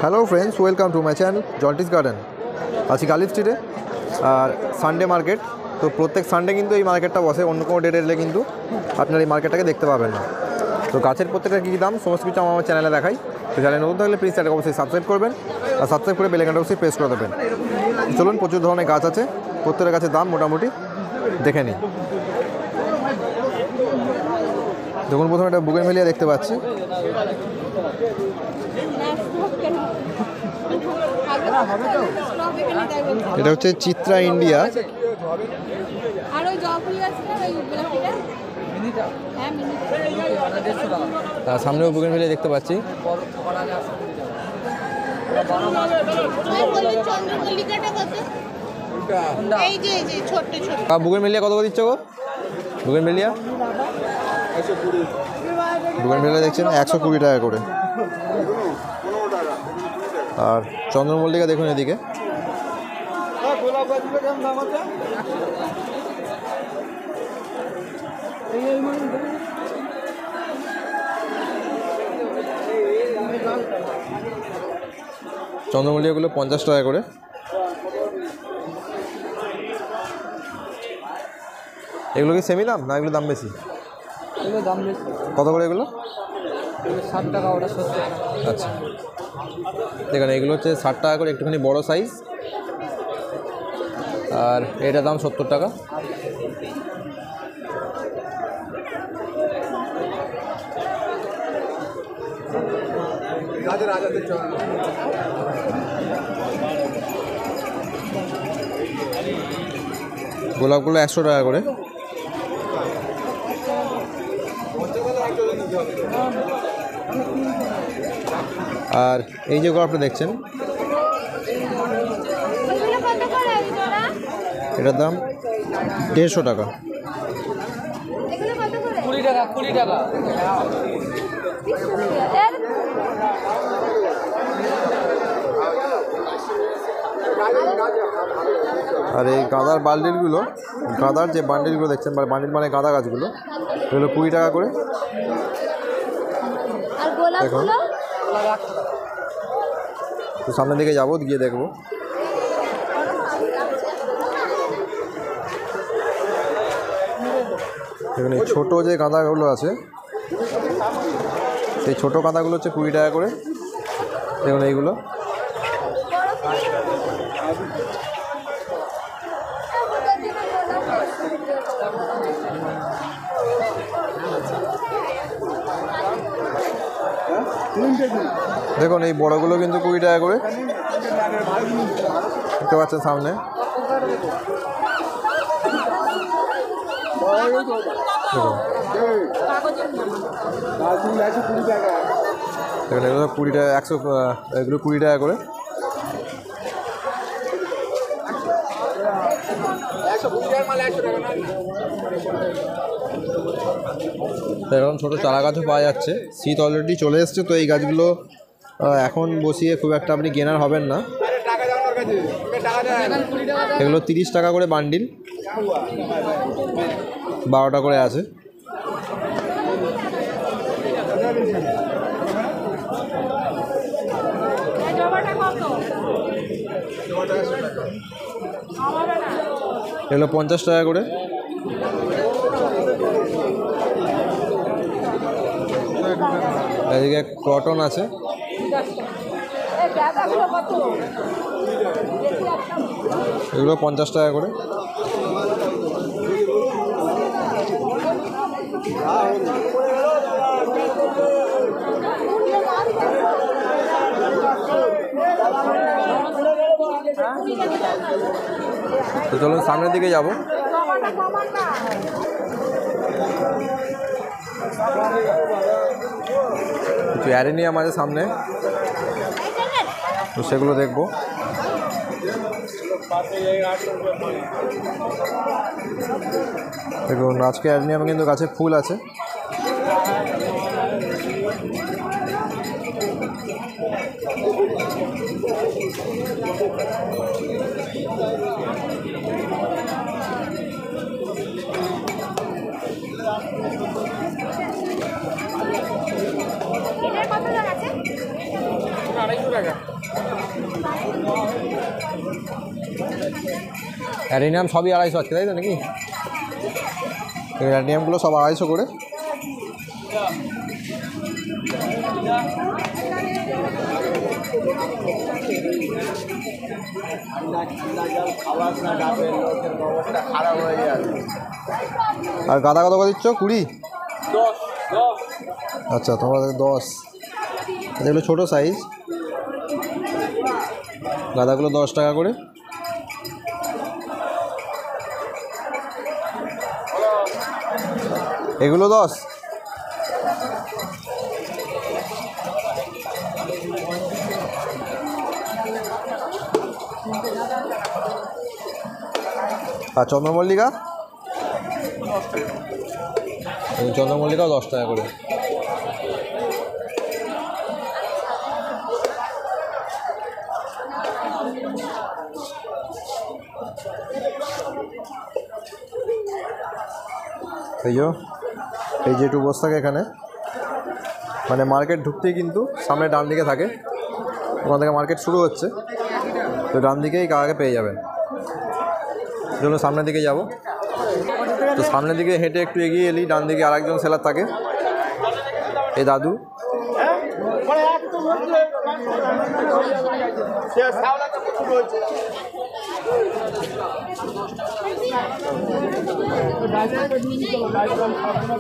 Hello friends, welcome to my channel জন্টিস garden. আছি গালিব স্ট্রিটে আর সানডে মার্কেট। তো প্রত্যেক সানডে কিন্তু এই মার্কেটটা বসে, অন্য কোনো ডেটে এলে কিন্তু আপনার এই মার্কেটটাকে দেখতে পাবেন না। তো গাছের প্রত্যেকটা কী দাম সমস্ত কিছু আমার চ্যানেলে দেখাই। তো চ্যানেলে নতুন থাকলে প্লিজ চ্যানেলকে অবশ্যই সাবস্ক্রাইব করবেন আর সাবস্ক্রাইব করে বেল আইকনটা অবশ্যই প্রেস করে দেবেন। চলুন, প্রচুর ধরনের গাছ আছে, প্রত্যেকটা গাছের দাম মোটামুটি দেখে নিই। দেখুন, প্রথমে একটা বুগেনভেলিয়া দেখতে পাচ্ছি। এটা হচ্ছে চিত্রা ইন্ডিয়া। তার সামনেও বুগেনভেলিয়া দেখতে পাচ্ছি। বুগেনভেলিয়া কত করে দিচ্ছ গো? বুগেনভেলিয়া দেখছেন 120 টাকা করে। আর চন্দ্রমল্লিকা দেখুন এদিকে, চন্দ্রমল্লিকাগুলো 50 টাকা করে। এগুলো কি সেমি দাম না এগুলো দাম বেশি? এগুলো দাম বেশি। কত করে এগুলো? 60 টাকা, ওটা 70 টাকা। আচ্ছা, দেখুন এগুলো হচ্ছে 60 টাকা করে, একটুখানি বড় সাইজ। আর এটার দাম 70 টাকা। গোলাপগুলো 100 টাকা করে। আর এই যে গোলাপটা দেখছেন, এটার দাম 150 টাকা। 20 টাকা, 20 টাকা। আর এই গাঁদার বান্ডিলগুলো, গাঁদার যে বান্ডিলগুলো দেখছেন, বান্ডিল মানে গাঁদা গাছগুলো, এগুলো 20 টাকা করে। দেখুন, তো সামনের দিকে যাবো, গিয়ে দেখবো। দেখুন এই ছোটো যে গাঁদাগুলো আছে, সেই ছোটো গাঁদাগুলো হচ্ছে 20 টাকা করে। দেখুন এইগুলো, দেখুন এই বড়গুলো কিন্তু 20 টাকা করে, দেখতে পাচ্ছেন সামনে। দেখুন এগুলো 20 টাকা, 100, এগুলো 20 টাকা করে। এরকম ছোটো চারা গাছও পাওয়া যাচ্ছে। শীত অলরেডি চলে এসছে, তো এই গাছগুলো এখন বসিয়ে খুব একটা আপনি গেনার হবেন না। এগুলো 30 টাকা করে বান্ডিল, 12টা করে আছে। এগুলো 50 টাকা করে। এদিকে কটন আছে, এগুলো 50 টাকা করে। তো চলুন সামনের দিকে যাব। কিছু অ্যারেনিয়াম আছে সামনে, তো সেগুলো দেখবো। দেখুন আজকে অ্যারেনিয়ামে কিন্তু গাছে ফুল আছে। অ্যারেনিয়াম সবই 250 আজকে, তাই তো নাকি? অ্যারেনিয়ামগুলো সব 250 করে। আর গাদা কত দিচ্ছ? 20? আচ্ছা, তোমার 10। যেগুলো ছোটো সাইজ গাদাগুলো 10 টাকা করে। এগুলো 10। আর চন্দ্রমল্লিকা? চন্দ্রমল্লিকাও 10 টাকা করে। এই যে একটু বসে থাকে এখানে, মানে মার্কেট ঢুকতেই কিন্তু সামনে ডান দিকে থাকে, ওখান থেকে মার্কেট শুরু হচ্ছে, তো ডান দিকেই কাকাকে পেয়ে যাবেন। জন্য সামনের দিকে যাব, তো সামনের দিকে হেঁটে একটু এগিয়ে এলি ডান দিকে আরেকজন সেলার থাকে, এই দাদু।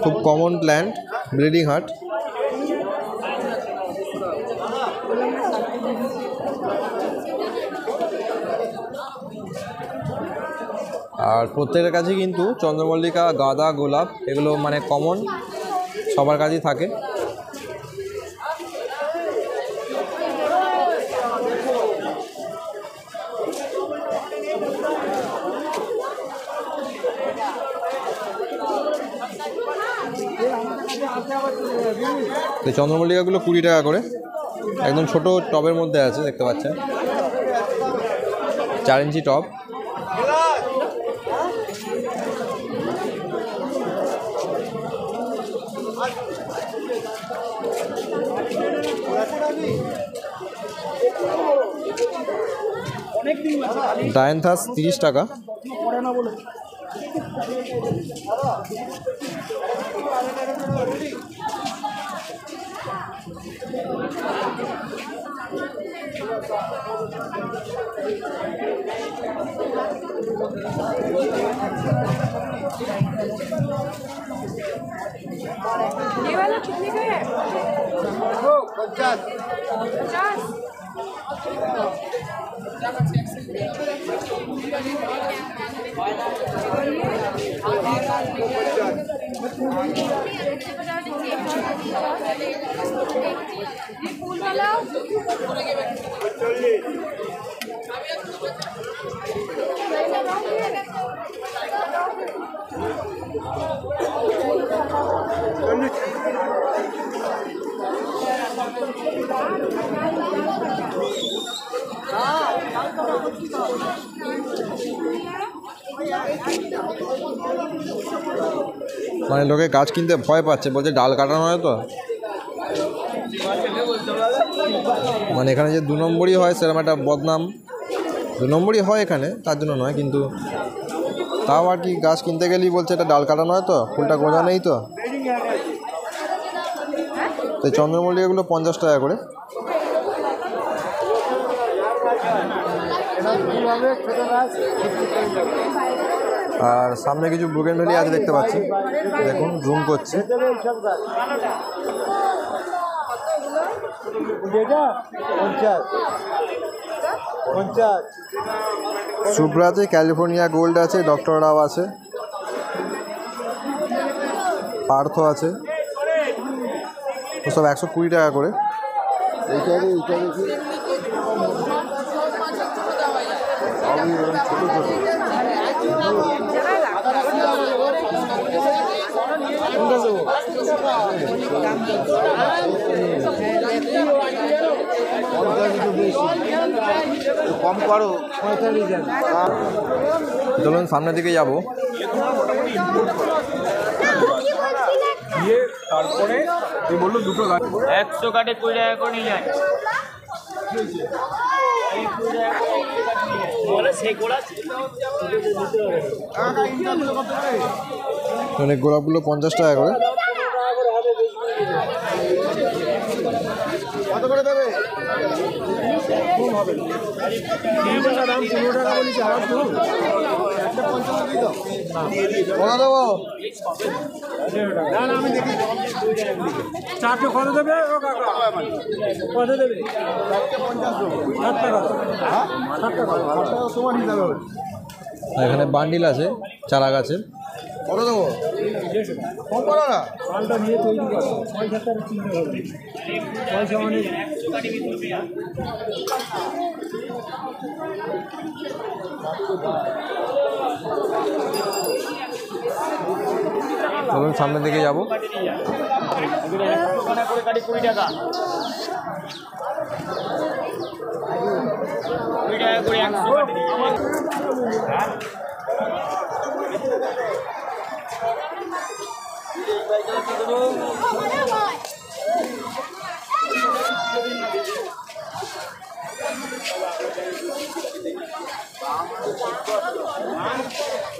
খুব কমন প্ল্যান্ট, ব্লিডিং হার্ট। আর প্রত্যেকের কাছে কিন্তু চন্দ্রমল্লিকা, গাঁদা, গোলাপ এগুলো মানে কমন, সবার কাছেই থাকে। তো চন্দ্রমল্লিকাগুলো 20 টাকা করে, একদম ছোট টবের মধ্যে আছে, দেখতে পাচ্ছেন, 4 ইঞ্চি টব। ডায়ান্থাস 30 টাকা। ये वाला कितने का है? 50। फूल वाला মানে লোকে গাছ কিনতে ভয় পাচ্ছে, বলছে ডাল কাটানো হয় তো। মানে এখানে যে 2 নম্বরই হয় সেরকম একটা বদনাম, 2 নম্বরই হয় এখানে, তার জন্য নয়, কিন্তু তাও আর কি গাছ কিনতে গেলেই বলছে এটা ডাল কাটানো হয় তো, ফুলটা গোঁজা নেই তো। তো চন্দ্রমল্লিকাগুলো 50 টাকা করে। আর সামনে কিছু বুগেনভেলি আছে দেখতে পাচ্ছি, দেখুন জুম করছে। শুভ্রা আছে, ক্যালিফোর্নিয়া গোল্ড আছে, ডক্টর রাও আছে, পার্থ আছে, সব 120 টাকা করে। এইটা দেখি ছোটো ছোটো। কম করো, চলুন সামনের দিকে যাবো। তারপরে বললো 2টো গাছ 100 কাটে 20 টাকা করে নিয়ে যায়। মানে গোলাপগুলো 50 টাকা করে। কত করে দেবে? চারটে কত দেবে ও কাকা? কত দেবে? 7 টাকা। এখানে বান্ডিল আছে চারা গাছের। কত দেবো? কম করো না। মালটা নিয়ে তৈরি করো। পয়সা তার চিন্তা করবে। পয়সা মানে চলুন সামনের দিকে যাবো।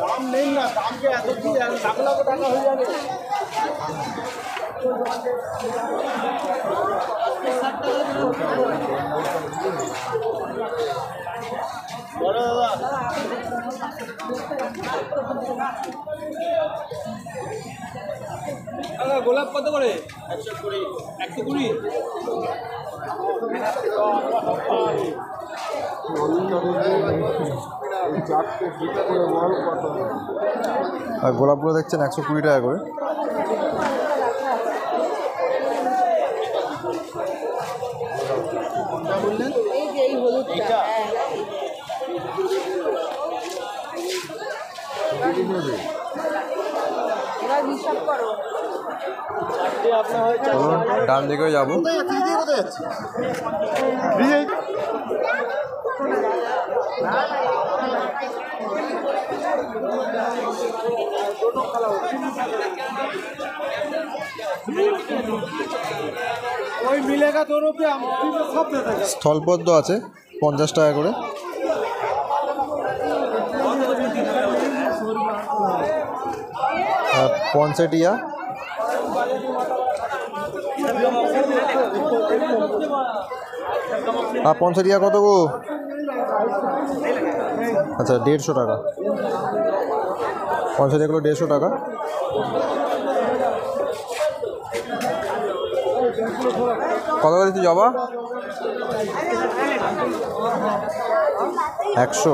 দাম নেই না, দামকে এত কি লাখ লাখ টাকা হয়ে যাবে। গোলাপ কত করে? 120। 120। আর গোলাপগুলো দেখছেন 120 টাকা করে। এই যে এই হলুদটা এবার হিসাব করো। চলুন ডান দিকেও যাবো। ওই মিলেগা তোর সব স্থলপদ্ম আছে 50 টাকা করে। পনসেটিয়া পনসেটিয়া কত গো? আচ্ছা 150 টাকা। পনসেটিয়াগুলো 150 টাকা। কত করে দিচ্ছি জবা? 100।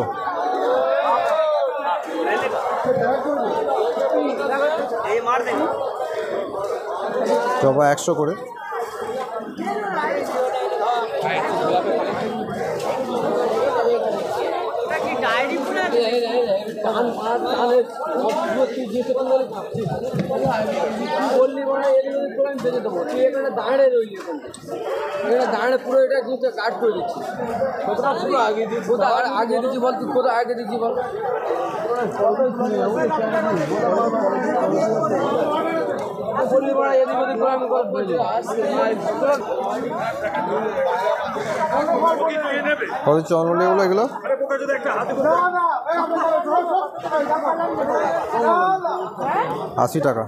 জবা 100 করে। দাঁড়ে পুরো এটা জিনিসটা কাট করে দিচ্ছি। পুরো আগে দিচ্ছি, আগে দিচ্ছি বল, তুই কোথায় আগে দিচ্ছি বল। বললি বড় এদিক ওদিক করে আমি গল্প করছি। কত চন্দ্রমল্লিকাগুলো এগুলো? 80 টাকা।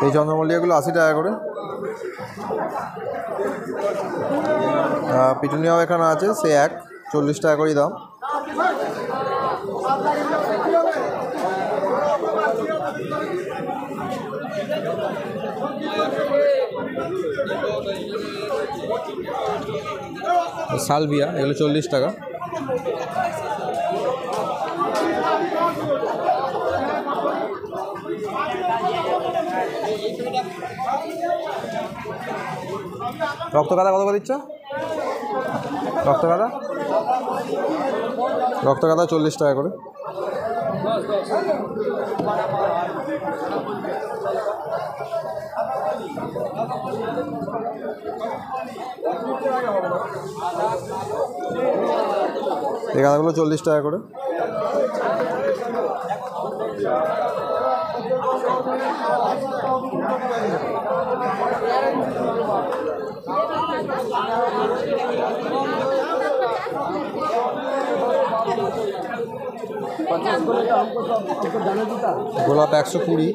এই চন্দ্রমল্লিকাগুলো 80 টাকা করে। পিটুনিয়াও এখানে আছে, সে 40 টাকা করেই দাম। সালভিয়া এগুলো 40 টাকা। রক্তগাঁদা কত করে দিচ্ছ? রক্তগাঁদা 40 টাকা করে। এই গাঁদাগুলো 40 টাকা করে। গোলাপ 120,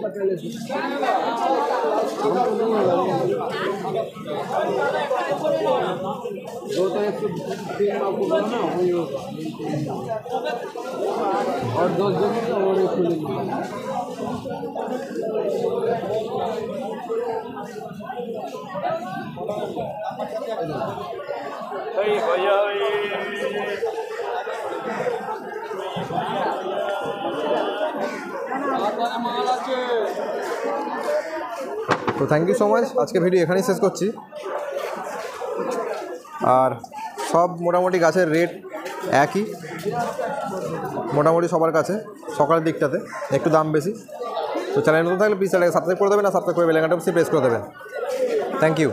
दो तो 103 आपको बोला ना वही होगा और 2 जमीन और 1 मिलेगा তো থ্যাংক ইউ সো মাচ। আজকে ভিডিও এখানেই শেষ করছি। আর সব মোটামুটি গাছের রেট একই, মোটামুটি সবার কাছে। সকালের দিকটাতে একটু দাম বেশি। তো চ্যানেল নতুন থাকলে প্লিজ চ্যানেলকে সাবস্ক্রাইব করে দেবেন, আর সাবস্ক্রাইব করে বেল আইকনটা অবশ্যই প্রেস করে দেবেন। Thank you.